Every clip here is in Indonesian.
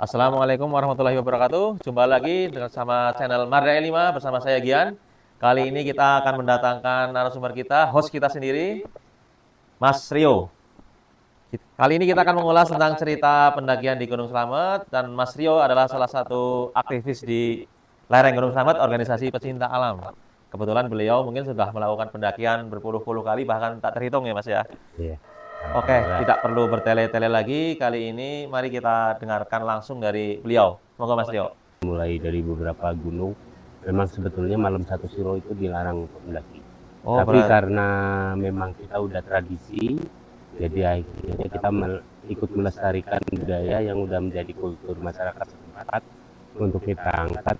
Assalamualaikum warahmatullahi wabarakatuh. Jumpa lagi dengan sama channel Marda 5 bersama saya Gian. Kali ini kita akan mendatangkan narasumber kita, host kita sendiri, Mas Rio. Kali ini kita akan mengulas tentang cerita pendakian di Gunung Slamet, dan Mas Rio adalah salah satu aktivis di lereng Gunung Slamet, organisasi pecinta alam. Kebetulan beliau mungkin sudah melakukan pendakian berpuluh-puluh kali, bahkan tak terhitung ya Mas ya. Iya. Oke, tidak perlu bertele-tele lagi. Kali ini mari kita dengarkan langsung dari beliau. Monggo Mas Rio. Mulai dari beberapa gunung, memang sebetulnya malam satu suro itu dilarang untuk mendaki. Oh, Tapi karena memang kita udah tradisi, jadi akhirnya kita ikut melestarikan budaya yang udah menjadi kultur masyarakat setempat untuk kita angkat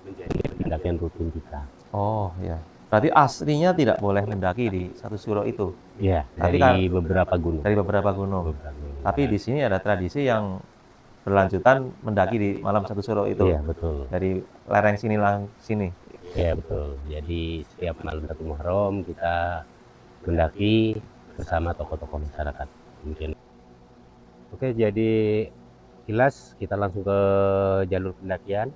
menjadi pendakian rutin kita. Oh ya, berarti aslinya tidak boleh mendaki di satu suro itu. Iya, Tapi dari beberapa gunung. Dari beberapa gunung. Tapi di sini ada tradisi yang berlanjutan mendaki di malam satu suro itu. Iya, betul. Dari lereng sini sini. Iya, betul. Jadi setiap malam satu Muharram kita mendaki bersama tokoh-tokoh masyarakat mungkin. Oke, jadi kilas kita langsung ke jalur pendakian.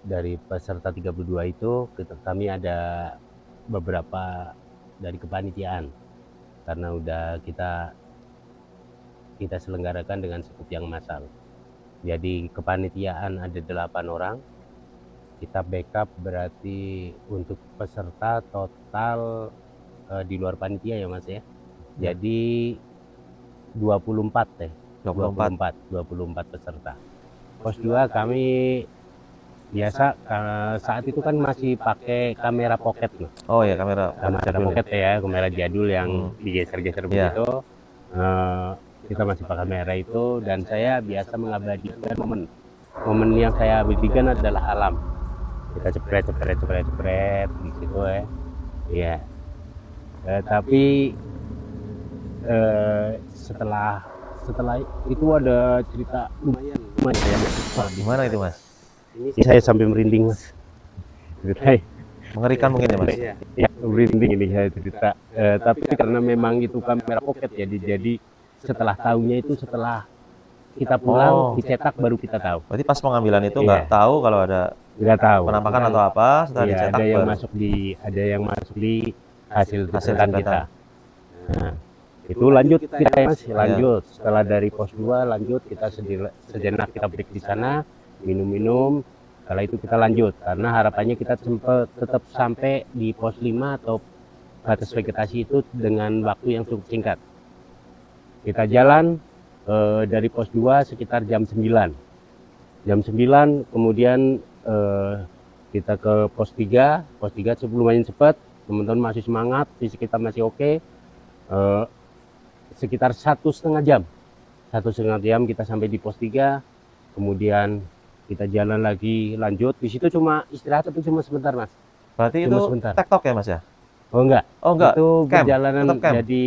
Dari peserta 32 itu kami ada beberapa dari kepanitiaan, karena udah kita selenggarakan dengan skup yang massal. Jadi kepanitiaan ada 8 orang. Kita backup berarti untuk peserta total di luar panitia ya Mas ya. Jadi 24 deh. 24 peserta. Pos 2 kami biasa saat itu kan masih pakai kamera pocket Mas. Oh ya, kamera pocket ya, kamera jadul yang digeser-geser begitu. Kita masih pakai kamera itu, dan saya biasa mengabadikan momen yang saya abadikan adalah alam. Kita cepret di situ ya. Iya. Tapi setelah itu ada cerita lumayan ya. Gimana itu Mas? Ini saya sampai merinding Mas. Cerita mengerikan mungkin ya Mas? Ya, merinding ini saya cerita. Tapi karena memang itu kamera pocket ya, jadi setelah tahunya itu setelah kita pulang dicetak baru kita tahu. Berarti pas pengambilan itu nggak tahu kalau ada penampakan atau apa, setelah dicetak ada yang masuk di hasil kita. Nah, itu lanjut kita Mas, lanjut. Setelah dari pos 2 lanjut kita sejenak kita break di sana, minum-minum. Setelah itu kita lanjut, karena harapannya kita tetap sampai di pos 5 atau batas vegetasi itu dengan waktu yang cukup singkat. Kita jalan dari pos 2 sekitar jam 9. Jam 9 kemudian kita ke pos 3. Pos 3 lumayan cepat, teman-teman masih semangat, fisik kita masih oke. Sekitar 1,5 jam. 1,5 jam kita sampai di pos 3. Kemudian kita jalan lagi lanjut. Di situ cuma istirahat tapi cuma sebentar Mas. Berarti cuma itu tektok ya Mas ya? Oh enggak. Itu camp. Perjalanan. Jadi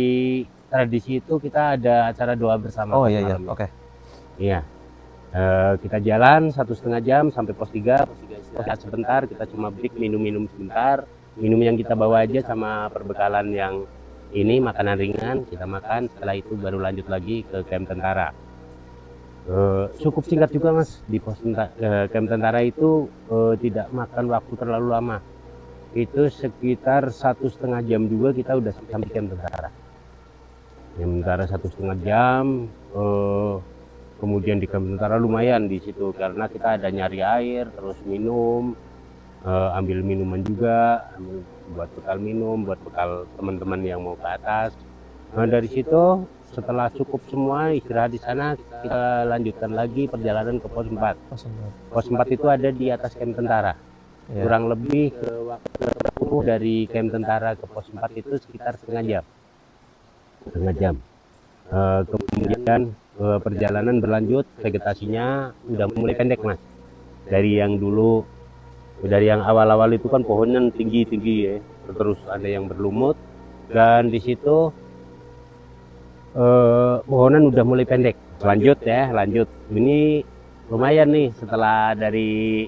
tradisi itu kita ada acara doa bersama. Oh iya. Oke. Iya. Kita jalan 1,5 jam sampai pos 3. Pos 3 istirahat sebentar, kita cuma break minum sebentar. Minum yang kita bawa aja sama perbekalan yang ini, makanan ringan kita makan. Setelah itu baru lanjut lagi ke camp tentara. Cukup singkat juga Mas, di pos camp tentara itu tidak makan waktu terlalu lama. Itu sekitar 1,5 jam juga kita udah sampai camp tentara. Camp tentara 1,5 jam. Kemudian di camp tentara lumayan di situ, karena kita ada nyari air, terus minum, ambil minuman juga, buat bekal minum, buat bekal teman-teman yang mau ke atas. Nah, dari situ setelah cukup semua istirahat di sana, kita lanjutkan lagi perjalanan ke pos 4. Pos 4 itu ada di atas camp tentara. Kurang lebih ke waktu dari camp tentara ke pos 4 itu sekitar setengah jam. Kemudian perjalanan berlanjut, vegetasinya udah mulai pendek Mas. Dari yang awal-awal itu kan pohonnya tinggi ya, terus ada yang berlumut, dan di situ pohonan udah mulai pendek. Lanjut. Ini lumayan nih, setelah dari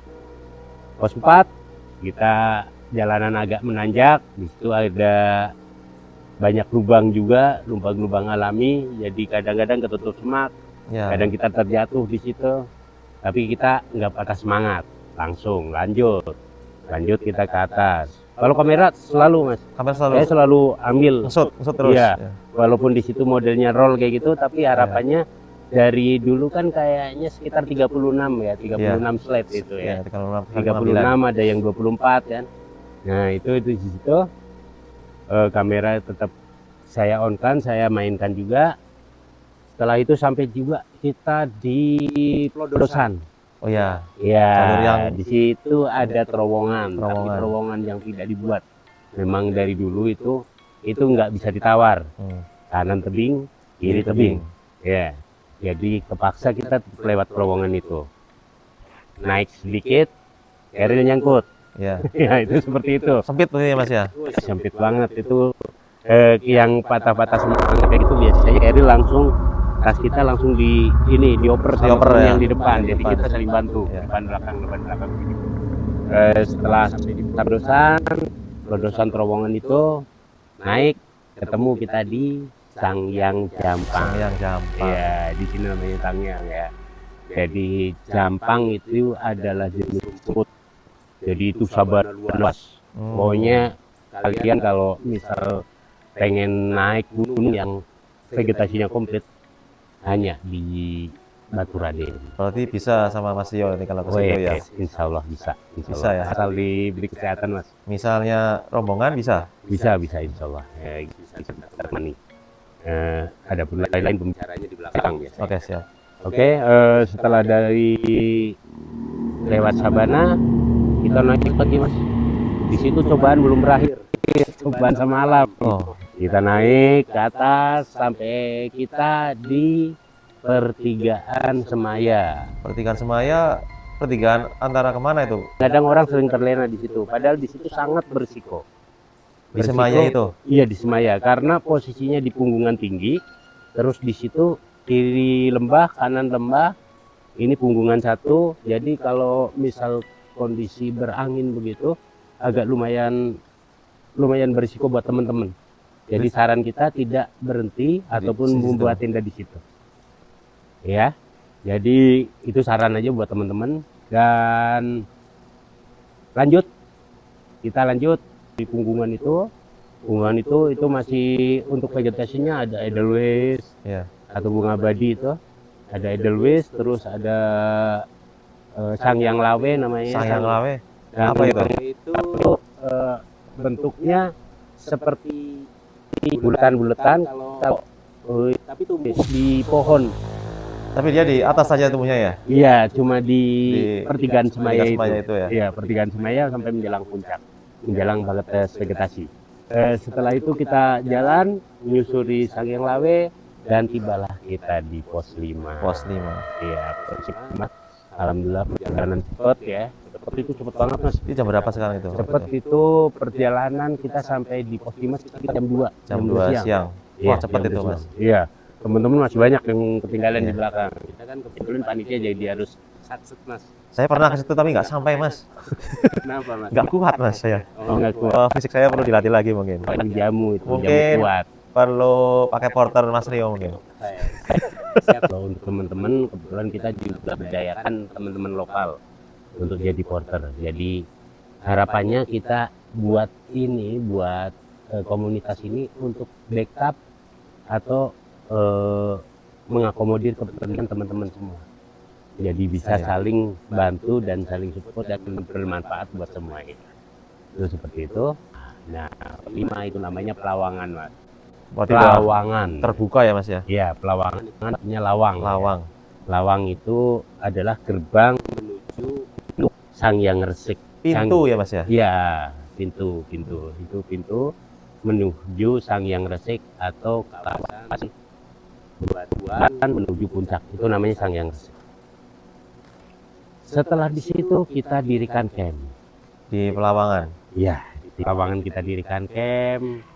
pos 4 kita jalanan agak menanjak. Di situ ada banyak lubang juga, lubang-lubang alami, jadi kadang-kadang ketutup semak. Ya. Kadang kita terjatuh di situ, tapi kita nggak patah semangat, langsung lanjut kita ke atas. Kalau kamera selalu mas, Kamera selalu saya selalu ambil, ngesut terus. iya. Ya. Walaupun di situ modelnya roll kayak gitu, tapi harapannya dari dulu kan kayaknya sekitar 36 ya, 36 slide itu ya. Ya, 36, 36 ada yang 24 kan. Nah itu di situ kamera tetap saya on kan, saya mainkan juga. Setelah itu sampai juga kita di Plodosan. Oh ya. Ya, Jalur yang di situ ada terowongan, tapi terowongan. terowongan yang tidak dibuat. Memang dari dulu itu nggak bisa ditawar. Kanan tebing, kiri tebing. Ya, jadi kepaksa kita lewat terowongan itu. Naik sedikit, keril nyangkut. Ya. Ya itu seperti itu. Sempit tuh ya mas ya. Sempit banget itu. Yang patah-patah semangat kayak gitu biasanya keril langsung tas kita langsung dioper sama Dioper, ya. yang di depan. Di Jadi depan. kita saling bantu, Ya. depan belakang. Setelah sampai di Plodosan terowongan itu naik, ketemu kita di Sangyang Jampang. Sangyang Jampang. Ya, di sini namanya Sangyang ya. Jadi Jampang itu adalah jenis rumput. Jadi itu sabana luas. Pokoknya kalian kalau misal pengen naik gunung yang vegetasinya komplit hanya di Batu Raden. Berarti bisa sama Mas Rio ini kalau ke situ ya. Insya Allah bisa. Bisa ya. Asal diberi kesehatan mas. Misalnya rombongan bisa. Bisa insya Allah. Bisa nih. Ada pun lain pembicaranya di belakang ya. Oke siap. Oke, setelah dari lewat Sabana kita naik lagi mas. Di situ cobaan belum berakhir. Cobaan sama alam. Oh. Kita naik ke atas sampai kita di pertigaan Semaya. Pertigaan Semaya, pertigaan antara kemana itu? Kadang orang sering terlena di situ, padahal di situ sangat berisiko. Di Semaya itu? Iya di Semaya, karena posisinya di punggungan tinggi, terus di situ kiri lembah, kanan lembah, ini punggungan satu. Jadi kalau misal kondisi berangin begitu, agak lumayan berisiko buat teman-teman. Jadi saran kita tidak berhenti ataupun membuat tenda di situ. Ya, jadi itu saran aja buat teman-teman. Dan kita lanjut di punggungan itu. Punggungan itu masih untuk vegetasinya ada edelweiss, ya. Atau bunga abadi itu. Ada edelweiss, terus ada Sangyang Lawe namanya. Sangyang Lawe. Apa itu? Itu bentuknya seperti bulatan-bulatan tapi tumbuh di pohon. Tapi dia di atas saja tumbuhnya ya? Iya, cuma di pertigaan Semaya itu ya? Iya, pertigaan Semaya sampai menjelang puncak, menjelang batas vegetasi. Setelah itu kita jalan menyusuri Sangyang Lawe dan tibalah kita di pos 5. Pos 5. Iya, pos 5. Alhamdulillah perjalanan cepat ya. Itu cepet banget mas. Ini jam berapa sekarang itu? Cepet itu perjalanan kita sampai di pos 5 sekitar jam 2. Jam 2 siang. Wah cepet itu mas. Iya. Teman-teman masih banyak yang ketinggalan di belakang. Kita kan kebetulan panitia jadi harus satset mas. Saya pernah ke situ tapi nggak sampai mas. Kenapa mas? Nggak kuat mas saya. Oh nggak kuat. Fisik saya perlu dilatih lagi mungkin. Jamu itu. Mungkin jamu kuat. Perlu pakai porter Mas Rio mungkin. Siap loh untuk teman-teman. Kebetulan kita juga berdayakan teman-teman lokal untuk jadi porter. Jadi harapannya kita buat komunitas ini untuk backup atau mengakomodir kepentingan teman-teman semua. Jadi bisa saling bantu dan saling support dan bermanfaat buat semua itu seperti itu. Nah, 5 itu namanya Pelawangan, Mas. Pelawangan. Terbuka ya, Mas ya? Iya, Pelawangan artinya lawang. Lawang. Ya. Lawang itu adalah gerbang menuju Sangyang Resik. Pintu ya, Mas ya? Iya, pintu. Itu pintu menuju Sangyang Resik atau kawasan Batuan menuju puncak. Itu namanya Sangyang Resik. Setelah di situ kita dirikan camp di Pelawangan. Iya, di Pelawangan kita dirikan camp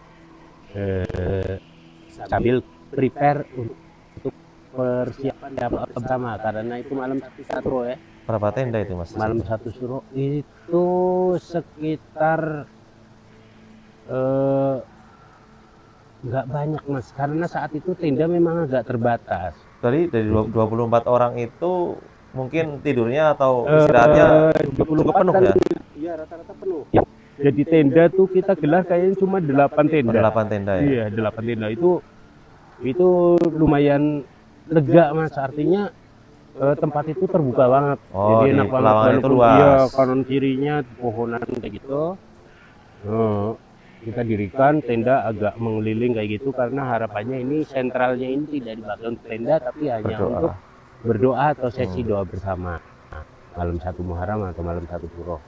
sambil prepare untuk persiapan bersama karena itu malam satu ya. Berapa tenda itu, Mas? Malam satu suro itu sekitar nggak banyak, Mas, karena saat itu tenda memang agak terbatas. dari 24 orang itu mungkin tidurnya atau istirahatnya 24 cukup penuh kan, ya? iya rata-rata penuh. Jadi tenda tuh kita gelar kayaknya cuma 8 tenda. 8 tenda ya? Iya, 8 tenda itu lumayan lega Mas, artinya tempat itu terbuka banget. Oh, Jadi di enak banget. Pelawangan itu Walaupun luas. iya, kanan kirinya pohonan kayak gitu. Kita dirikan tenda agak mengeliling kayak gitu karena harapannya ini sentralnya ini tidak dipakai untuk tenda tapi hanya Berdoa. untuk berdoa atau sesi doa bersama malam 1 Muharram atau malam 1 Syuro.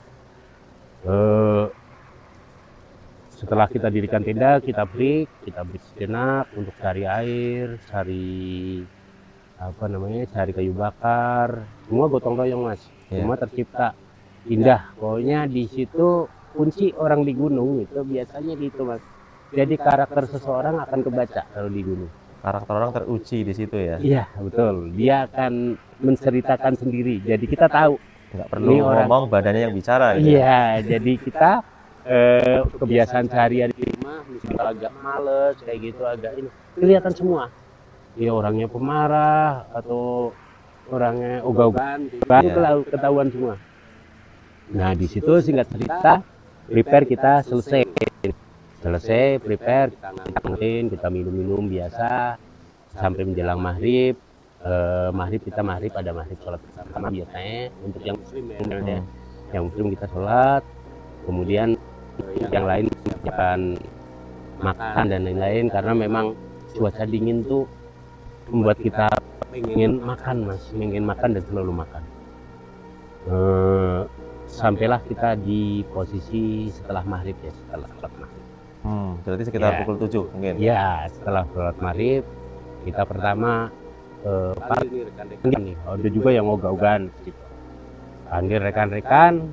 Setelah kita dirikan tenda, kita break sejenak untuk cari air, cari kayu bakar. Semua gotong royong Mas, semua tercipta indah. Pokoknya di situ kunci orang di gunung itu biasanya gitu Mas. Jadi karakter seseorang akan kebaca kalau di gunung. Karakter orang teruji di situ ya? Iya betul, dia akan menceritakan sendiri. Jadi kita tahu. Nggak perlu ngomong, badannya yang bicara gitu. Iya, jadi kita kebiasaan sehari-hari di rumah misalnya agak males kayak gitu, agak ini kelihatan semua. Ya orangnya pemarah atau orangnya ogah-ogahan, ketahuan semua. Nah di situ singkat cerita, prepare kita selesai prepare, kita ngantin, kita minum biasa sampai menjelang maghrib. Maghrib ada maghrib sholat bersama biasanya untuk yang muslim ya. Yang muslim kita sholat, kemudian yang lain akan makan dan lain-lain karena memang cuaca dingin tuh membuat kita ingin makan Mas, ingin makan dan selalu makan. Sampailah kita di posisi setelah maghrib ya, setelah sholat maghrib. Berarti sekitar pukul 7 mungkin? Ya, setelah sholat maghrib kita pertama panggil rekan-rekan nih, ada juga yang ogah-ogahan. Panggil rekan-rekan.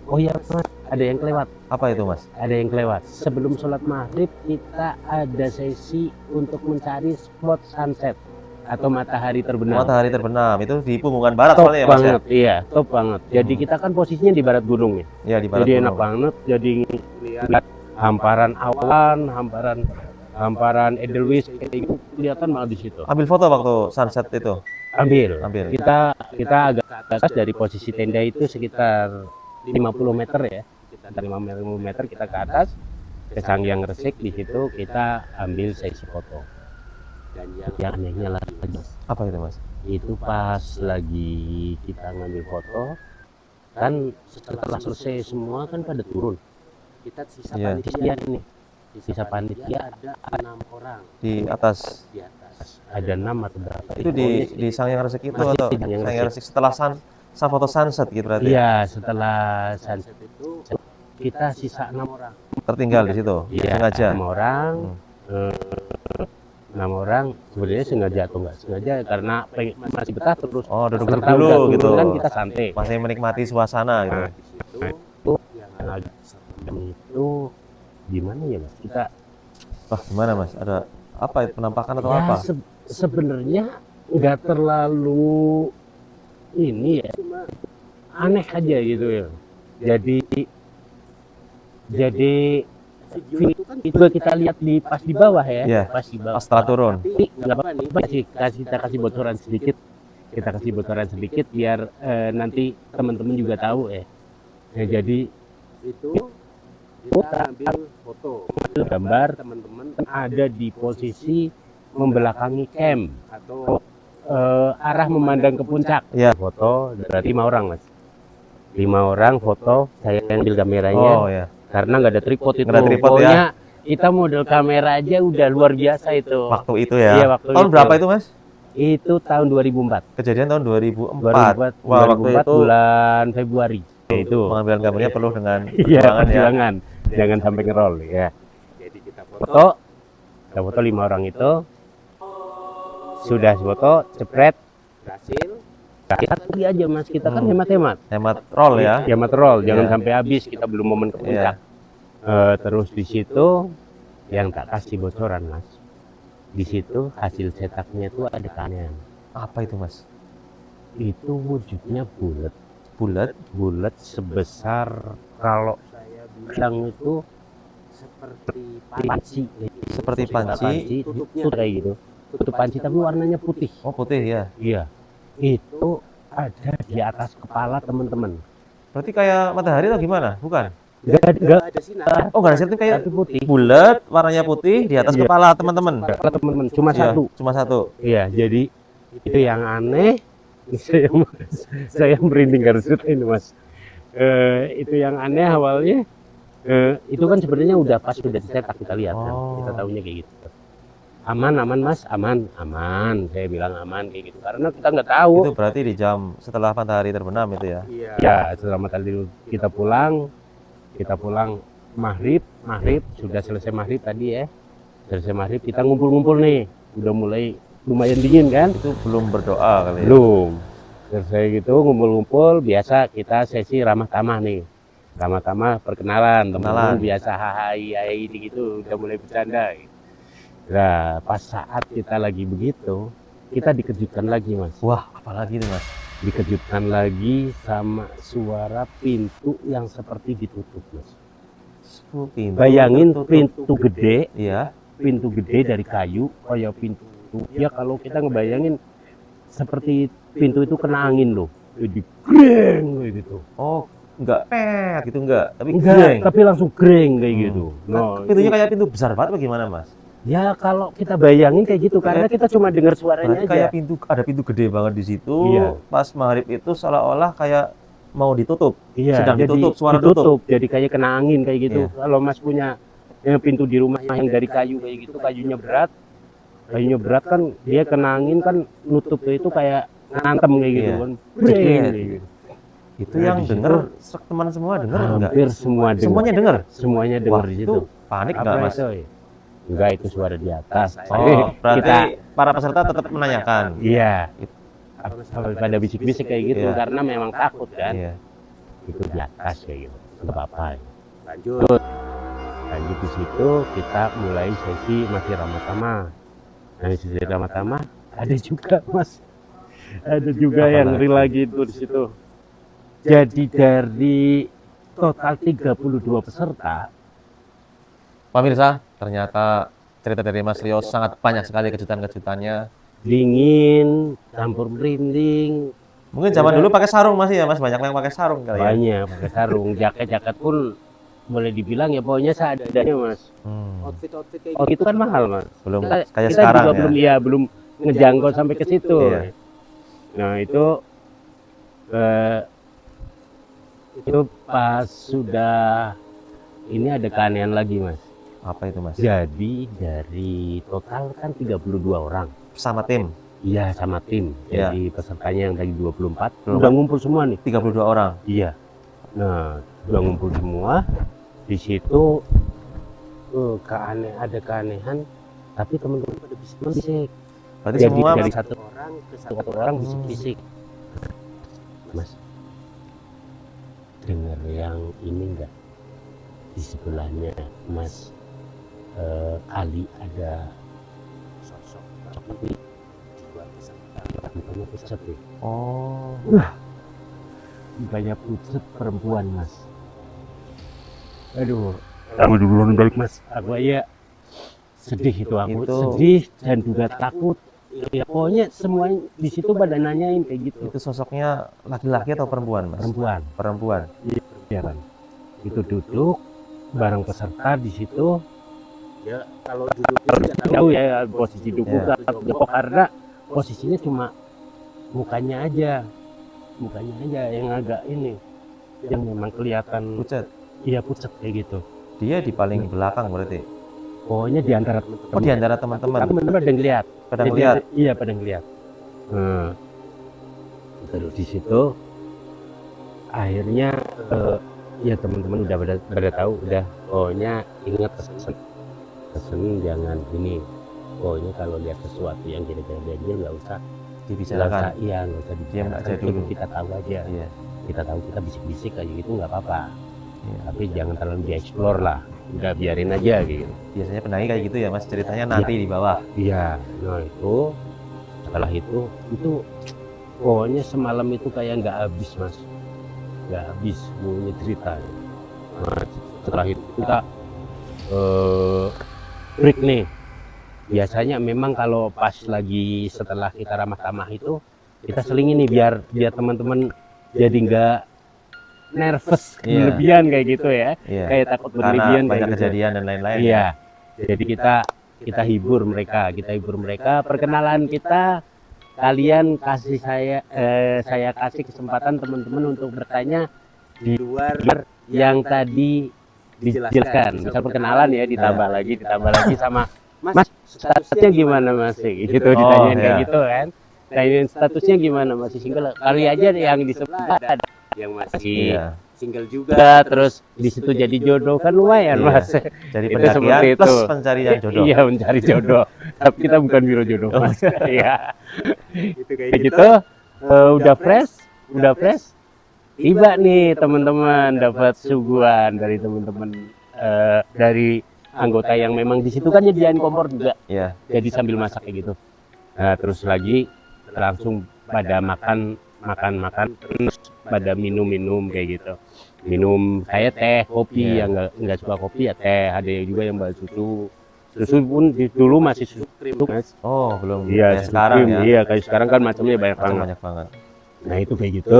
Oh iya Mas, ada yang kelewat. Apa itu Mas? Ada yang kelewat. Sebelum sholat maghrib kita ada sesi untuk mencari spot sunset atau matahari terbenam. Matahari terbenam itu di Punggungan Barat top soalnya ya Mas banget, ya? iya, top banget. Jadi kita kan posisinya di barat gunung ya. Iya di barat jadi gunung. enak banget. Jadi lihat hamparan awan, hamparan Edelweiss itu kelihatan malah di situ. Ambil foto waktu sunset itu? Ambil. Kita agak ke atas dari posisi tenda itu sekitar 50 meter ya. Sekitar 50 meter kita ke atas ke Sangyang Resik, di situ kita ambil sesi foto. Dan yang anehnya lagi, apa itu Mas? itu pas lagi kita ngambil foto kan setelah selesai semua kan pada turun. Kita sisa panitia nih. Sisa panitia ada 6 orang di atas. Ada 6 atau berapa? Itu di Sangyang Resik itu atau Sangyang Resik setelah foto sunset gitu berarti? Iya, setelah sunset itu kita sisa 6 orang. Tertinggal di situ? Iya, sengaja? 6 orang. 6 orang sebenarnya sengaja atau enggak sengaja karena masih betah terus. Oh, duduk dulu gitu. Kan kita santai. Masih menikmati suasana gitu. Itu gimana ya Mas? Wah, gimana Mas? Ada apa itu, penampakan atau ya, apa? Sebenarnya nggak terlalu ini ya, aneh aja gitu ya. Jadi itu kita lihat pas di bawah ya, yeah, pas di bawah. Pas setelah turun. Nggak apa-apa nih, kita kasih bocoran sedikit. Kita kasih bocoran sedikit biar nanti teman-teman juga tahu ya. Jadi itu kita ambil foto, gambar teman-teman ada di posisi membelakangi camp atau arah memandang ke puncak. Ya. Foto berarti 5 orang Mas. 5 orang foto, saya yang ambil kameranya. Oh ya. Karena nggak ada tripod itu. Nggak ada tripod, pokoknya ya. Kita model kamera aja udah luar biasa itu. Waktu itu ya. Iya, waktu tahun itu. Berapa itu Mas? Itu tahun 2004. Kejadian tahun 2004. 2004, Wah, waktu itu bulan Februari. Itu pengambilan gambarnya perlu dengan iya, perjuangan ya. perjuangan. Jangan sampai ngerol ya. Jadi kita foto 5 orang itu. Sudah foto, cepret, berhasil. Hati aja Mas, kita kan hemat-hemat. Hemat roll ya. Hemat roll, jangan Iya. sampai habis, kita belum momen ke puncak. Terus di situ yang tak kasih bocoran Mas. Di situ hasil cetaknya itu ada keanehan. Apa itu Mas? Itu wujudnya bulat sebesar, kalau saya bilang itu seperti panci. Seperti panci. Tutupnya kayak gitu. tutup panci tapi warnanya putih. Oh, putih ya. Iya, itu ada di atas kepala teman-teman. Berarti kayak matahari atau gimana? Bukan? Nggak ada sinar. Oh, nggak ada sinar, kayak Tapi putih. bulat, warnanya putih di atas Iya. kepala teman-teman. Kepala teman-teman cuma Iya, satu. cuma satu. Iya, jadi itu yang aneh. Saya merinding harus ini mas. Itu yang aneh awalnya. Itu kan sebenarnya udah pas sudah dicetak kita lihat kan. Oh. Kita tahunya kayak gitu. Aman mas, aman. Saya bilang aman kayak gitu karena kita nggak tahu. Itu berarti di jam setelah matahari terbenam itu ya. Ya, setelah matahari kita pulang maghrib sudah selesai maghrib tadi ya. Selesai maghrib kita ngumpul-ngumpul nih. Udah mulai lumayan dingin kan? Itu belum berdoa kali ya. Belum. Selesai gitu ngumpul-ngumpul biasa kita sesi ramah tamah nih. Ramah tamah perkenalan, teman-teman biasa hai gitu udah mulai bercanda. Nah, pas saat kita lagi begitu, kita dikejutkan lagi, Mas. Wah, apalagi itu, Mas? Dikejutkan lagi sama suara pintu yang seperti ditutup, Mas. Pintu Bayangin tertutup. pintu gede, Iya. pintu gede dari kayu, kayak pintu. Ya kalau kita ngebayangin seperti pintu itu kena angin loh, jadi greng kayak gitu. Oh, enggak pet gitu enggak, tapi Enggak, greng. tapi langsung greng kayak gitu. Nah, pintunya kayak pintu besar banget bagaimana, Mas? Ya kalau kita bayangin kayak gitu karena kita cuma dengar suaranya Berarti aja. kayak ada pintu gede banget di situ. Iya. Pas maghrib itu seolah-olah kayak mau ditutup. Iya, sedang jadi ditutup, suara tutup. Jadi kayak kena angin kayak gitu. Iya. Kalau Mas punya pintu di rumah yang dari kayu kayak gitu, kayunya berat kan dia kena angin kan nutup itu kayak ngantem kayak gitu Iya. kan. Jegret. Kayak gitu. Itu Nah, yang di situ denger teman semua denger enggak? Hampir semua dengar. Semuanya denger. Semuanya dengar Wah, di itu situ. panik Apa enggak, Mas? itu? Enggak, itu suara di atas. Oh, berarti kita para peserta tetap menanyakan. iya. Pada bisik-bisik kayak gitu Iya. karena memang takut kan. Iya. Itu di atas kayak gitu. Enggak apa-apa. Lanjut di situ kita mulai sesi masih ramah tamah. Nah, sesi ramah tamah ada juga Mas. Ada juga Apa yang lagi? real lagi itu di situ. Jadi dari total 32 peserta, Pemirsa, ternyata cerita dari Mas Rio sangat banyak sekali kejutan-kejutannya. dingin, campur merinding, Mungkin zaman dulu pakai sarung masih ya, Mas, banyak yang pakai sarung kali ya. banyak pakai sarung, jaket pun boleh dibilang ya pokoknya seadanya Mas. Outfit kayak Oh itu kan mahal Mas. Belum Kita, kayak kita sekarang juga ya. belum ngejangkau sampai ke situ. Iya. Nah itu pas sudah ini ada keanehan lagi Mas. Apa itu, Mas? Jadi dari total kan 32 orang. Sama tim Iya sama tim. Iya. Jadi pesertanya yang tadi 24 udah ngumpul semua nih. 32 orang. Iya. Nah, udah ngumpul semua. Di situ ada keanehan, tapi teman-teman pada bisik-bisik. Berarti Jadi semua dari satu orang ke satu orang bisik-bisik. Mas, dengar yang ini enggak? Di sebelahnya Mas kali ada sosok seperti dua peserta, bukannya pucat ya. Oh. Banyak pucat perempuan Mas. Aduh, kamu duluan balik Mas. Aku ya sedih itu aku, sedih dan juga takut. Ya pokoknya semua di situ pada nanyain kayak gitu. Itu sosoknya laki-laki atau perempuan, Mas? Perempuan. Perempuan. Iya kan. Itu duduk bareng peserta di situ. ya kalau duduknya nggak Tahu ya posisi duduk Iya. jongkok karena posisinya cuma mukanya aja yang agak ini, yang memang kelihatan Pucat. iya pucat kayak gitu. Dia di paling belakang berarti. Pokoknya di antara Oh, di antara teman-teman. teman-teman ada yang lihat. Pada melihat. Iya pada ngeliat. Nah, terus di situ akhirnya ya teman-teman udah pada tahu udah pokoknya ingat pesen jangan ini, pokoknya kalau lihat sesuatu yang kira-kira dia nggak usah Dibicarakan. iya nggak usah Diam dibicarakan, aja dulu. kita tahu aja, Iya. kita tahu kita bisik-bisik kayak gitu nggak apa-apa, Iya. tapi jangan terlalu dieksplor lah, udah biarin aja gitu. Biasanya pendaki kayak gitu ya, Mas, ceritanya nanti di bawah. Iya, nah itu setelah itu pokoknya semalam itu kayak nggak habis Mas, nggak habis punya cerita. Nah, setelah itu kita break nih, biasanya memang kalau pas lagi setelah kita ramah tamah itu kita selingin nih biar teman-teman jadi nggak nervous Iya. berlebihan kayak gitu ya, Iya. kayak takut Karena berlebihan banyak kayak gitu. kejadian dan lain-lain. Iya, jadi kita hibur mereka, perkenalan kita, kalian kasih saya kasih kesempatan teman-teman untuk bertanya di luar yang tadi dijelaskan. Misal perkenalan ya, ditambah lagi sama Mas, statusnya gimana Mas? Gitu Oh, ditanyain kayak iya. gitu kan. Tanyain statusnya gimana, masih single? Kali aja yang disebut ada yang masih Iya. Single juga. enggak, terus di situ jadi jodoh kan lumayan Iya. Mas. Jadi Itu pendakian seperti plus itu. pencarian jodoh. Iya, mencari jodoh. Tapi kita bukan biro jodoh Mas. Iya. Itu kayak Kayak gitu, udah fresh. Tiba nih teman-teman dapat suguhan dari teman-teman dari anggota yang memang di situ kan nyediain kompor juga. Iya. Jadi sambil masak kayak gitu. Nah, terus lagi langsung pada makan, terus pada minum kayak gitu. Minum saya teh, kopi, Iya. yang enggak suka kopi ya teh, ada yang juga yang bawa susu. Susu pun dulu masih susu krim, Mas. Oh, belum. Iya, Kayak susu sekarang krim. ya. Iya, kayak sekarang kan macamnya banyak Macam banget. banyak banget. Nah, itu kayak gitu.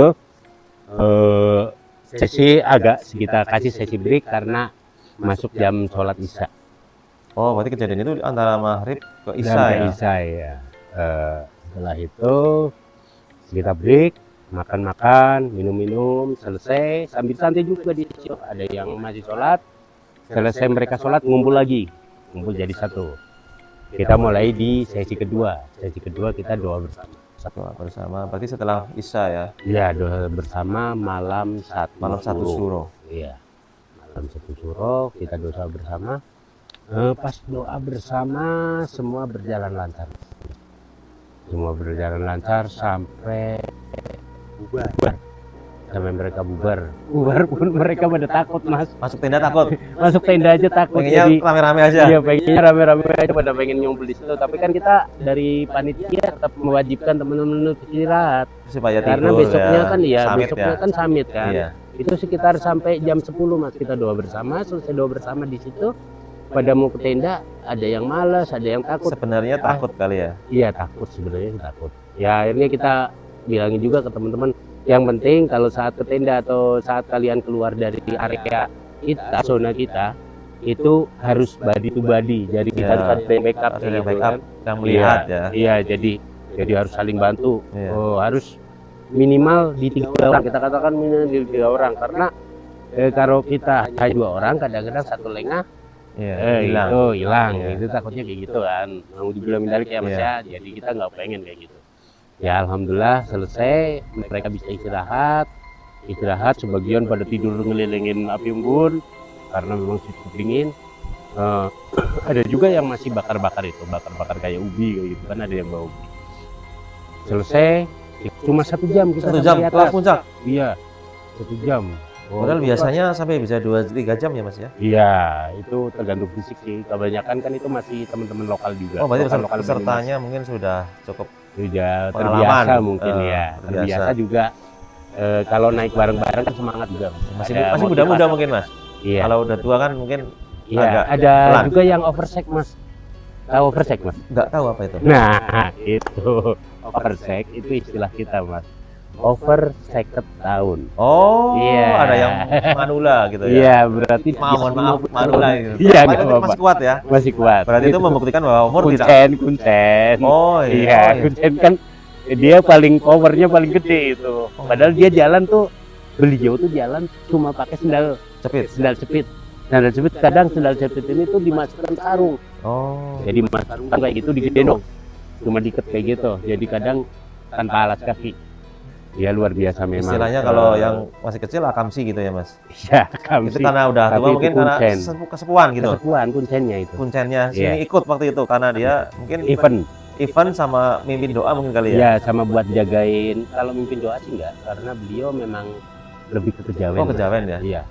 Sesi agak kita kasih sesi break karena masuk jam sholat isya. Oh, berarti kejadian itu antara maghrib ke isya Sampai ya. isya ya. Setelah itu kita break, makan, minum, selesai sambil santai juga di situ. Ada yang masih sholat, selesai mereka sholat ngumpul jadi satu. Kita mulai di sesi kedua. Sesi kedua kita doa bersama. Doa bersama. Berarti setelah isya ya. Iya, doa bersama malam satu suro. Iya, malam satu suro kita doa bersama. Pas doa bersama semua berjalan lancar. Semua berjalan lancar sampai bubar. Sampai mereka bubar. Bubar pun mereka pada takut Mas. Masuk tenda takut. Masuk tenda aja takut. Pengennya Jadi rame-rame aja. iya, pengennya rame-rame aja pada pengen ngumpul di situ. Tapi kan kita dari panitia tetap mewajibkan teman-teman untuk istirahat. Supaya Karena tidur besoknya ya. kan ya, Summit besoknya ya. kan summit kan. Iya. Itu sekitar sampai jam 10 Mas kita doa bersama, selesai doa bersama di situ. Pada mau ke tenda, ada yang malas, ada yang takut. Sebenarnya takut kali ya. Iya takut, sebenarnya takut. Ya akhirnya kita bilangin juga ke teman-teman, yang penting kalau saat ke tenda atau saat kalian keluar dari area kita, zona kita, itu harus body to body. Jadi kita Ya, harus ada backup, Harus kayak ada gitu backup kan. yang melihat ya. Iya, jadi harus saling bantu. Iya. Oh, harus minimal di 3 orang. Kita katakan minimal di 3 orang karena kalau kita hanya 2 orang, kadang-kadang satu lengah Iya, hilang. Iya. Itu takutnya kayak gitu kan. Mau dibilang mindalik ya Mas Iya. ya. Jadi kita nggak pengen kayak gitu. Ya alhamdulillah selesai, mereka bisa istirahat, sebagian pada tidur ngelilingin api unggun karena memang cukup dingin. Ada juga yang masih bakar kayak ubi kayak gitu kan, ada yang bawa ubi. Selesai cuma 1 jam kita 1 jam sampai di ke atas. puncak. Iya, 1 jam. Padahal biasanya sampai bisa 2-3 jam ya Mas ya. Iya, itu tergantung fisik sih. Kebanyakan kan itu masih teman-teman lokal juga. Oh, berarti Lokal pesertanya mungkin sudah cukup sudah pengalaman. terbiasa mungkin ya. Terbiasa. Terbiasa juga. Kalau naik bareng-bareng kan semangat juga. masih Ada muda-muda motivasi. mungkin Mas. Iya. Kalau udah tua kan mungkin Iya, agak ada pelan. juga yang oversek Mas. Tahu oversek Mas? nggak tahu apa itu. Nah, itu oversek itu istilah kita Mas. Over 50 tahun. Oh, Iya. ada yang manula gitu ya. Iya, berarti Mohon maaf, manula gitu. Iya, Tapi nggak apa-apa. masih kuat ya. Masih kuat. Berarti itu membuktikan bahwa umur tidak. Kuncen. Oh iya. Iya, Kuncen kan dia paling powernya paling gede itu. Padahal dia jalan tuh, beliau tuh jalan cuma pakai sendal Cepit. jepit. Sendal jepit, kadang sendal jepit ini tuh dimasukkan sarung. Oh. Jadi mas sarung kayak gitu digendong. Cuma diikat kayak gitu. Jadi kadang tanpa alas kaki. Ya luar biasa memang. Istilahnya kalau yang masih kecil akamsi gitu ya Mas. ya Itu karena udah Tapi tua itu mungkin karena kuncen. kesepuan gitu. kesepuan kuncennya itu. Kuncennya Iya. sini ikut waktu itu karena dia mungkin Event sama mimpin doa mungkin kali ya. ya sama buat jagain. Kalau mimpin doa sih enggak, karena beliau memang lebih ke kejawen. Oh, kejawen ya. Iya.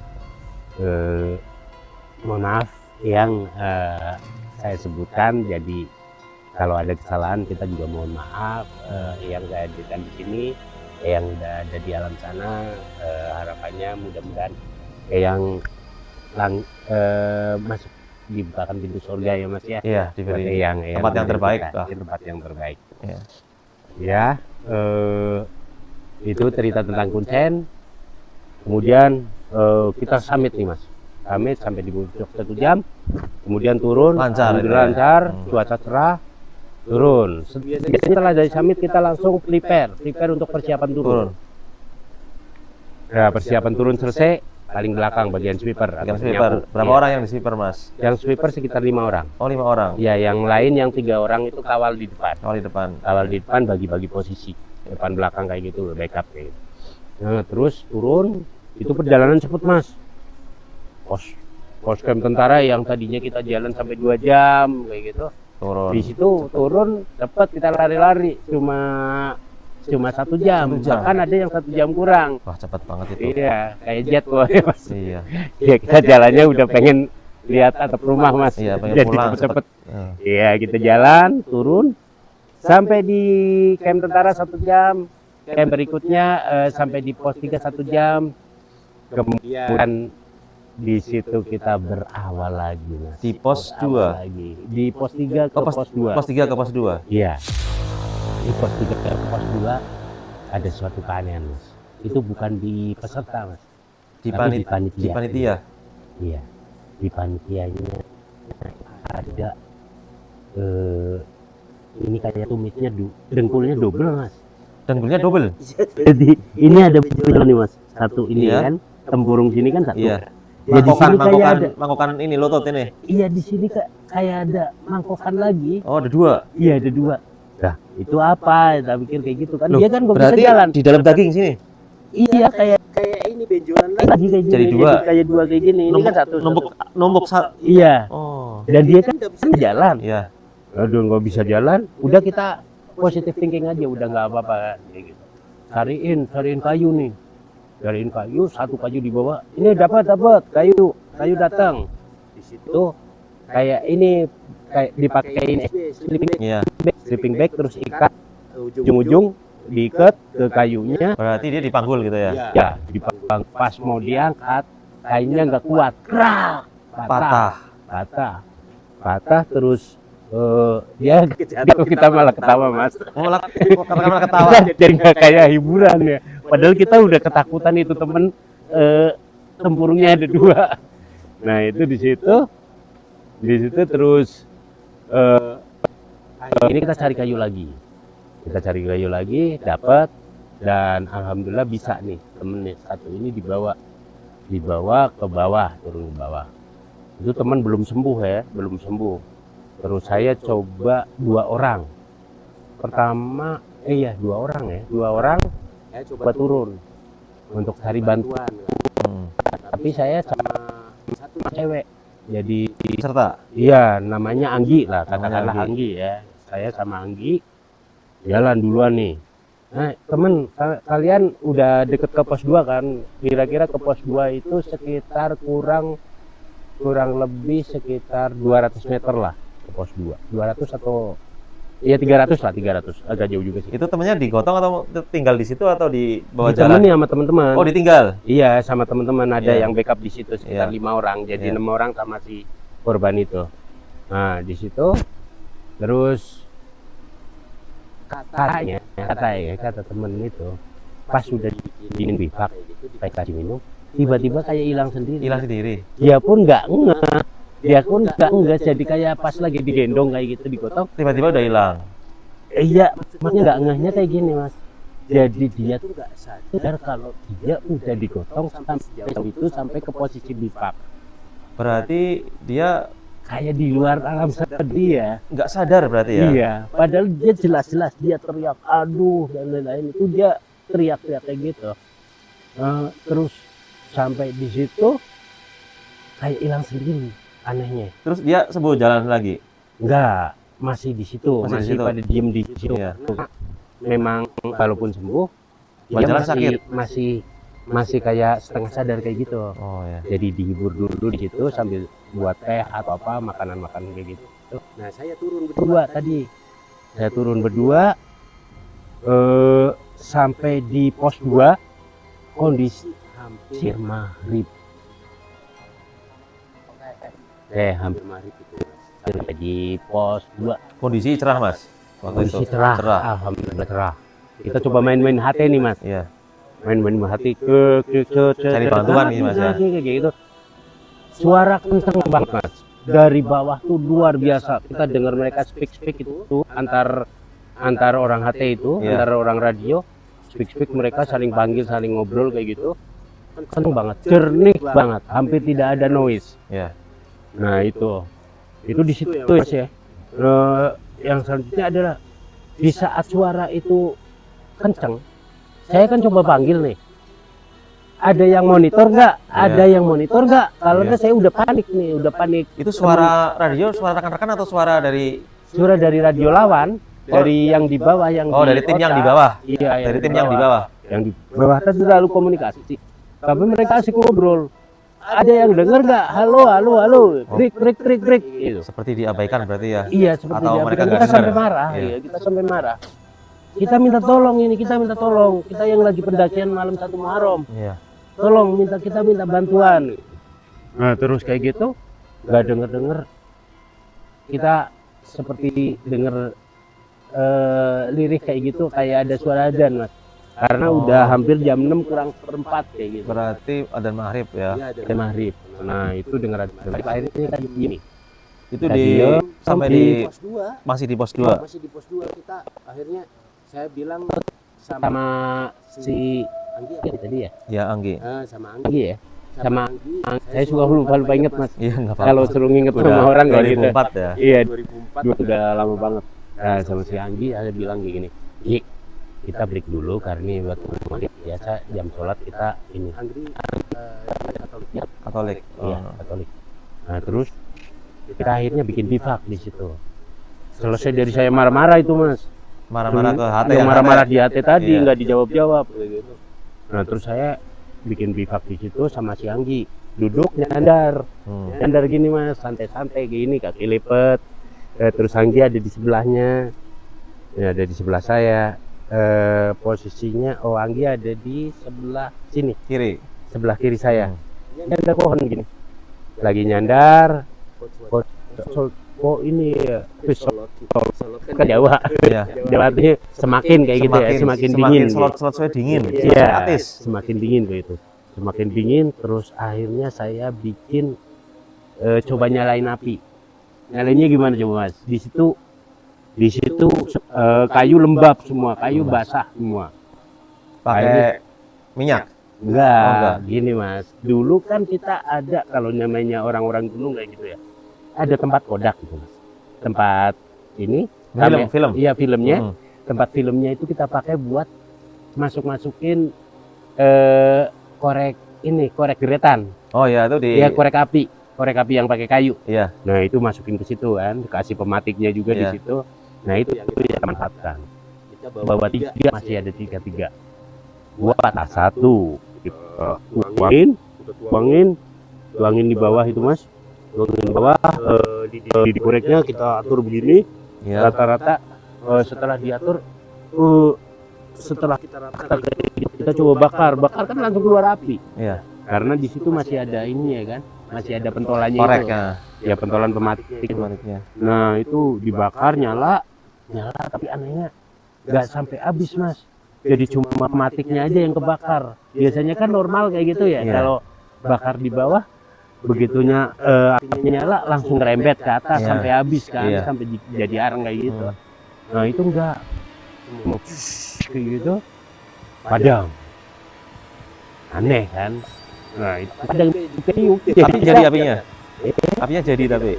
Mohon maaf yang saya sebutkan, jadi kalau ada kesalahan kita juga mohon maaf. Yang saya hadirkan di sini, yang udah ada di alam sana, harapannya mudah-mudahan yang masuk dibukakan pintu surga ya Mas ya. Iya, Buat diberi yang tempat yang terbaik. kita. Tempat yang terbaik. Iya. Ya, itu cerita tentang Kuncen. Kemudian kita summit nih Mas. Summit sampai di puncak 1 jam. Kemudian turun, Lancar itu alhamdulillah ya? lancar, cuaca cerah, turun. Biasanya setelah dari summit kita langsung prepare untuk persiapan turun. Ya, persiapan turun selesai, paling belakang bagian sweeper. Bagian atau sweeper. penyapu. Berapa Iya. orang yang di sweeper, Mas? Yang sweeper sekitar 5 orang. Oh, 5 orang. Ya, yang lain yang 3 orang itu kawal di depan. Oh, di depan. Kawal di depan bagi-bagi posisi. Depan belakang kayak gitu, backup kayak gitu. Nah, terus turun, itu perjalanan cepet Mas. Pos camp tentara yang tadinya kita jalan sampai 2 jam kayak gitu. Turun. Di situ turun cepet kita lari-lari cuma 1 jam. 1 jam. Bahkan ada yang 1 jam kurang. Wah, cepat banget itu. Iya, kayak jet pokoknya Mas. Iya. Ya kita jalannya udah pengen lihat atap rumah Mas. Iya, pengen Jadi pulang cepet-cepet. Heeh. Iya, kita jalan, turun sampai di camp tentara 1 jam. Camp berikutnya sampai di pos 3 1 jam. Kemudian di situ kita berawal lagi Mas. Di pos Berawal 2. lagi. Di pos 3 ke Oh, pos 2. Pos 3 ke pos 2. Iya. Di pos 3 ke pos 2 ada suatu keanehan Mas. Itu bukan di peserta Mas. Di Tapi panitia. Di panitia. Iya. Di panitianya ada ini kayak tumitnya dengkulnya double Mas. Dengkulnya double. Jadi ini ada benjolan nih Mas. Satu ini Iya. kan tempurung sini kan satu. Iya. Ya, di sini kayak ada. Mangkokan ini lutut ini. Iya di sini kayak ada mangkokan lagi. Oh, ada 2. Iya ada 2. Nah itu apa? Kita pikir kayak gitu kan. Loh, Dia kan nggak bisa berarti jalan. di dalam daging sini. Iya kayak ini benjolan lagi. kayak gini. Jadi 2. Kayak 2 kayak gini. Ini kan satu. Numpuk. Iya. Oh. Dan dia kan nggak bisa jalan. Iya. Aduh nggak bisa jalan. Udah kita positive thinking aja. Udah nggak apa-apa kan. Kayak gitu. Cariin kayu nih. Cariin kayu, 1 kayu dibawa. Ini dapat kayu datang. Di situ kayak ini kayak dipakein Iya. sleeping bag terus ikat ujung-ujung diikat ke kayunya. Berarti dia dipanggul gitu ya. Ya, dipanggang pas mau diangkat kayunya nggak kuat. Krak! Patah terus dia kita malah ketawa Mas. Malah ketawa. Jadi nggak kayak hiburan ya. Padahal kita udah ketakutan itu temen tempurungnya ada 2. Nah itu di situ terus ini kita cari kayu lagi. Dapat dan alhamdulillah bisa nih temennya satu ini dibawa ke bawah, turun ke bawah. Itu teman belum sembuh. Terus saya coba 2 orang. Pertama, 2 orang ya. 2 orang saya coba turun untuk cari bantuan. Tapi saya sama satu cewek. Jadi Serta. iya, namanya Anggi lah, katakanlah Namanya Anggi ya. Saya sama Anggi jalan duluan nih. Nah, temen kalian udah deket ke pos 2 kan? Kira-kira ke pos 2 itu sekitar kurang lebih sekitar 200 meter lah ke pos 2. 200 atau ya 300 lah, 300. Agak jauh juga sih. Itu temennya digotong atau tinggal di situ atau di bawah jalan? Ditemenin sama teman-teman. Oh, ditinggal. Iya, sama teman-teman ada Iya. yang backup di situ sekitar Iya. 5 orang. Jadi Iya. 6 orang sama si korban itu. Nah, di situ terus kata temen itu pas sudah dibikinin bivak, kayak kasih minum, tiba-tiba kayak hilang sendiri. Hilang sendiri. Dia pun nggak ngeh, jadi kayak pas lagi digendong kayak gitu digotong. Tiba-tiba udah hilang. Iya, maksudnya nggak ngehnya kayak gini Mas. Jadi dia tuh nggak sadar kalau dia udah digotong sampai sejauh itu sampai ke posisi bivak. Berarti dia Kayak di luar alam sadar dia. nggak sadar berarti ya? Iya, padahal dia jelas-jelas dia teriak aduh dan lain-lain, itu dia teriak-teriak kayak gitu. Terus sampai di situ kayak hilang sendiri, anehnya. Terus dia sembuh jalan lagi? Enggak, masih di situ, Masih di masih situ. pada diem di situ. Iya. Memang walaupun sembuh, dia Jalan sakit. masih kayak setengah sadar kayak gitu. Oh ya. Jadi dihibur dulu di situ sambil buat teh atau apa, makanan kayak gitu. Nah, saya turun berdua tadi. Saya turun berdua sampai di pos 2, kondisi hampir maghrib. hampir maghrib itu Mas. Di pos 2 Kondisi cerah Mas waktu kondisi itu. cerah. Alhamdulillah cerah. Kita coba main-main HT nih Mas, Iya. main-main HT Cari bantuan nih, Mas, ya. kayak gitu. Suara kenceng banget Mas, dari bawah tuh luar biasa. Kita dengar mereka speak itu antar orang HT itu, Iya. antar orang radio speak mereka saling panggil, saling ngobrol kayak gitu. Kenceng banget, jernih banget, hampir tidak ada noise. Iya. Nah itu di situ ya Mas ya. Yang selanjutnya adalah di saat suara itu kenceng, saya kan coba panggil nih. Ada yang monitor nggak? Ada yang monitor nggak? Kalau Iya. enggak saya udah panik nih, udah panik. Itu suara radio, suara rekan-rekan atau suara dari Suara dari radio lawan, dari yang di bawah, yang dari tim yang di bawah. Iya, Dari tim yang di bawah. Yang di bawah kan selalu komunikasi. Tapi mereka asik ngobrol. Ada yang dengar nggak? Halo, break, gitu. Seperti diabaikan berarti ya. Iya, seperti Atau dia. mereka Kita nggak sampai dengar. marah, Iya. iya, kita sampai marah. Kita minta tolong ini, kita minta tolong. Kita yang lagi pendakian malam 1 Muharram. Iya. Tolong kita minta bantuan. Nah, terus kayak gitu, nggak denger. Kita seperti denger lirik kayak gitu, kayak ada suara adzan, Mas. Karena udah hampir jam 6 kurang seperempat kayak gitu. Berarti adzan maghrib ya. Ada maghrib. Nah, itu denger adzan. Akhirnya kita gini. Itu di Radio sampai di di Pos 2 masih di pos 2. masih di pos 2 kita akhirnya saya bilang Sama si Anggi Anggi tadi ya? Ya Anggi. sama Anggi Anggi ya? Sama Anggi saya suka lupa inget Mas. Iya enggak apa-apa. Kalau suruh nginget Udah sama orang kayak gitu. 2004 ya. Iya, 2004 udah lama banget. Nah, sama si Anggi ada bilang kayak gini, Gi, kita break dulu karena ini buat maghrib biasa jam sholat kita ini. Anggi Katolik. Iya, Oh. Katolik. Nah, terus kita akhirnya bikin bivak di situ. Selesai dari saya marah-marah itu Mas. Marah-marah ke HT yang ya, marah-marah di HT tadi Iya. nggak dijawab-jawab kayak gitu. Nah, terus saya bikin bivak di situ sama si Anggi. Duduk nyandar. Nyandar gini Mas, santai-santai gini, kaki lipat. Terus Anggi ada di sebelahnya. Ya, ada di sebelah saya. Posisinya Anggi ada di sebelah sini, Kiri. sebelah kiri saya. Nyandar pohon gini. Lagi nyandar. Ini ya, ke Jawa. Iya. Jawa artinya semakin kayak gitu ya, semakin dingin. Slot saya dingin. Iya, Gratis. semakin dingin kayak itu. Semakin dingin, terus akhirnya saya bikin coba nyalain api. Nyalainnya gimana coba Mas? Di situ kayu lembab semua, kayu basah semua. Pakai minyak. Enggak, gini Mas. Dulu kan kita ada kalau namanya orang-orang gunung kayak gitu ya. Ada tempat kodak gitu Mas. Tempat ini Film. Iya, filmnya. Hmm. Tempat filmnya itu kita pakai buat masukin korek geretan. Oh ya itu di. Iya, korek api yang pakai kayu. Iya. Nah, itu masukin ke situ kan, kasih pematiknya juga Iya. di situ. Nah, itu yang kita manfaatkan. kita Bawa 3 masih ada 3. Gua patah 1. Tuangin di bawah itu Mas. Tuangin di bawah di koreknya kita atur begini. Iya. Rata-rata setelah diatur setelah kita coba bakar kan langsung keluar api. Iya. Karena di situ masih ada ini ya kan, masih ada pentolannya Koreknya. itu. Ya, pentolan pematik. Baliknya. Nah, itu dibakar nyala tapi anehnya nggak sampai habis Mas. Jadi cuma pematiknya aja yang kebakar. Biasanya kan normal kayak gitu ya. Iya. Kalau bakar di bawah begitunya apinya nyala langsung ngerembet ke atas Iya. sampai habis kan, Iya. sampai jadi arang kayak gitu. Nah, itu enggak kayak gitu padam. Aneh kan? Nah, itu padam Tapi jadi apinya. Apinya jadi tapi.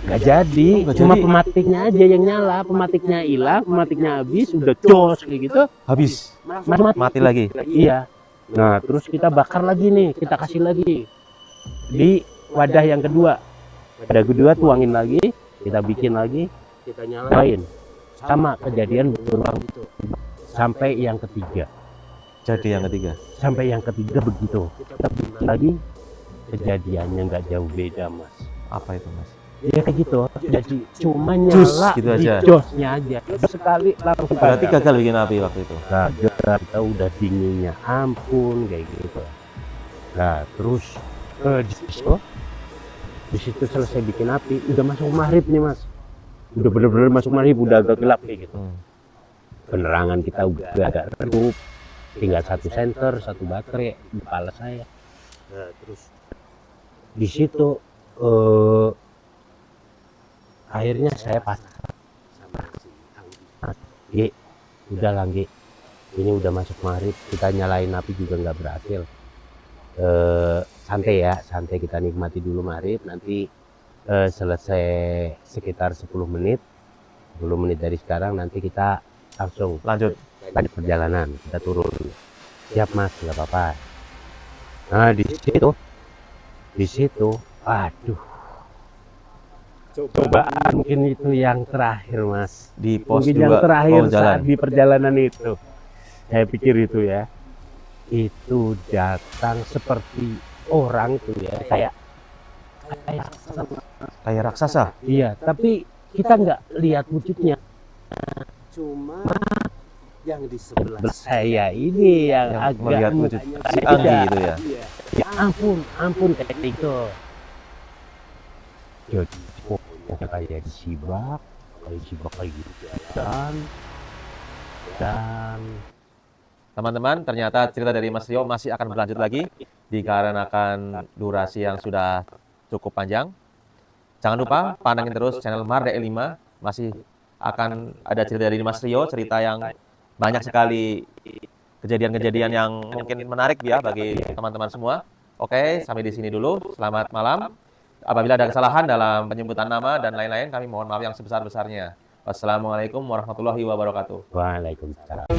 nggak jadi, Nggak cuma jadi. pematiknya aja yang nyala, pematiknya hilang, pematiknya habis, udah jos kayak gitu, Habis. Mati lagi. Iya. Nah, terus kita bakar lagi nih, kita kasih lagi di wadah yang kedua. Wadah kedua tuangin lagi, kita bikin lagi, kita nyalain. Sama kejadian berulang sampai yang ketiga. Jadi yang ketiga. Sampai yang ketiga begitu. Kita bikin lagi, kejadiannya nggak jauh beda Mas. Apa itu Mas? Ya kayak gitu. Jadi cuma Jus nyala gitu di aja. josnya aja. Sekali langsung Berarti padam. gagal bikin api waktu itu. Gagal, kita udah dinginnya ampun kayak gitu. Nah terus di situ Di situ selesai bikin api, udah masuk maghrib nih Mas. Udah bener-bener masuk maghrib, udah agak gelap kayak gitu. Penerangan kita udah agak redup, tinggal satu senter, satu baterai di kepala saya. Nah, terus di situ akhirnya saya pasrah sama si Anggi. Udah lah Anggi, ini udah masuk maghrib, kita nyalain api juga nggak berhasil. Santai ya, santai, kita nikmati dulu maghrib, nanti selesai sekitar 10 menit dari sekarang, nanti kita langsung Lanjut. perjalanan, kita turun. Siap Mas, nggak apa-apa. Nah di situ, aduh, cobaan mungkin itu yang terakhir Mas. Di pos Mungkin yang 2 terakhir jalan. saat di perjalanan itu, saya pikir itu ya, itu datang seperti orang tuh ya, kayak Kayak raksasa. iya, tapi kita nggak lihat wujudnya. Cuma yang di sebelah Saya ini yang Yang agak melihat wujud mukanya si beda. Anggi itu ya. iya. Ya ampun kayak itu. Jadi pokoknya kayak disibak kayak gitu dan Teman-teman, ternyata cerita dari Mas Rio masih akan berlanjut lagi dikarenakan durasi yang sudah cukup panjang. Jangan lupa pantengin terus channel Marda E5, masih akan ada cerita dari Mas Rio, cerita yang banyak sekali kejadian-kejadian yang mungkin menarik ya bagi teman-teman semua. Oke, sampai di sini dulu. Selamat malam. Apabila ada kesalahan dalam penyebutan nama dan lain-lain, kami mohon maaf yang sebesar-besarnya. Wassalamualaikum warahmatullahi wabarakatuh. Waalaikumsalam.